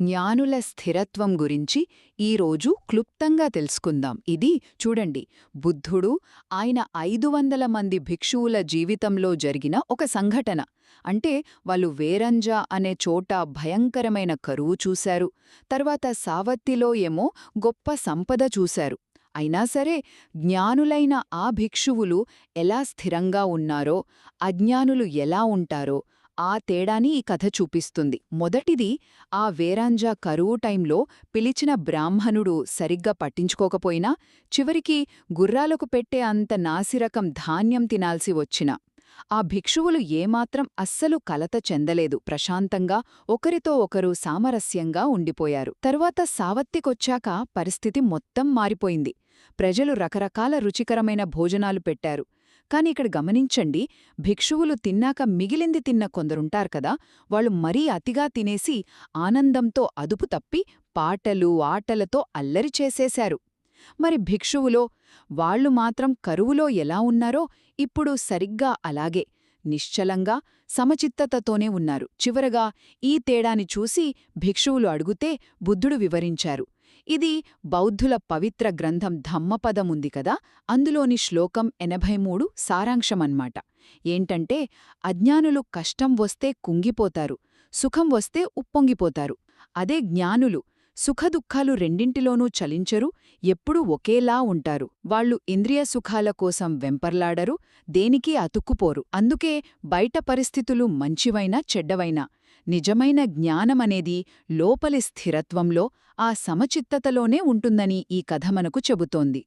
జ్ఞానుల స్థిరత్వం గురించి ఈరోజు క్లుప్తంగా తెలుసుకుందాం. ఇది చూడండి, బుద్ధుడు ఆయన 500 మంది భిక్షువుల జీవితంలో జరిగిన ఒక సంఘటన. అంటే వాళ్ళు వేరంజా అనే చోట భయంకరమైన కరువు చూశారు. తర్వాత సావత్తిలో ఏమో గొప్ప సంపద చూశారు. అయినా సరే జ్ఞానులైన ఆ భిక్షువులు ఎలా స్థిరంగా ఉన్నారో, అజ్ఞానులు ఎలా ఉంటారో ఆ తేడాని ఈ కథ చూపిస్తుంది. మొదటిది, ఆ వేరాంజా కరువు టైంలో పిలిచిన బ్రాహ్మణుడు సరిగ్గా పట్టించుకోకపోయినా చివరికి గుర్రాలకు పెట్టే అంత నాసిరకం ధాన్యం తినాల్సి వచ్చిన ఆ భిక్షువులు ఏమాత్రం అస్సలు కలత చెందలేదు. ప్రశాంతంగా ఒకరితో ఒకరు సామరస్యంగా ఉండిపోయారు. తరువాత సావత్తికొచ్చాక పరిస్థితి మొత్తం మారిపోయింది. ప్రజలు రకరకాల రుచికరమైన భోజనాలు పెట్టారు. కాని ఇక్కడ గమనించండి, భిక్షువులు తిన్నాక మిగిలింది తిన్న కొందరుంటారు కదా, వాళ్ళు మరీ అతిగా తినేసి ఆనందంతో అదుపు తప్పి పాటలు ఆటలతో అల్లరి చేసేశారు. మరి భిక్షువులో వాళ్లు మాత్రం కరువులో ఎలా ఉన్నారో ఇప్పుడు సరిగ్గా అలాగే నిశ్చలంగా సమచిత్తతతోనే ఉన్నారు. చివరగా ఈ తేడాని చూసి భిక్షువులు అడుగుతే బుద్ధుడు వివరించారు. ఇది బౌద్ధుల పవిత్ర గ్రంథం ధమ్మపదముంది కదా, అందులోని శ్లోకం 83 సారాంశమన్మాట. ఏంటంటే, అజ్ఞానులు కష్టం వస్తే కుంగిపోతారు, సుఖం వస్తే ఉప్పొంగిపోతారు. అదే జ్ఞానులు సుఖదుఖాలు రెండింటిలోనూ చలించరు, ఎప్పుడూ ఒకేలా ఉంటారు. వాళ్ళు ఇంద్రియ సుఖాల కోసం వెంపర్లాడరు, దేనికీ అతుక్కుపోరు. అందుకే బయట పరిస్థితులు మంచివైనా చెడ్డవైనా నిజమైన జ్ఞానమనేది లోపలి స్థిరత్వంలో, ఆ సమచిత్తతలోనే ఉంటుందని ఈ కథ మనకు చెబుతోంది.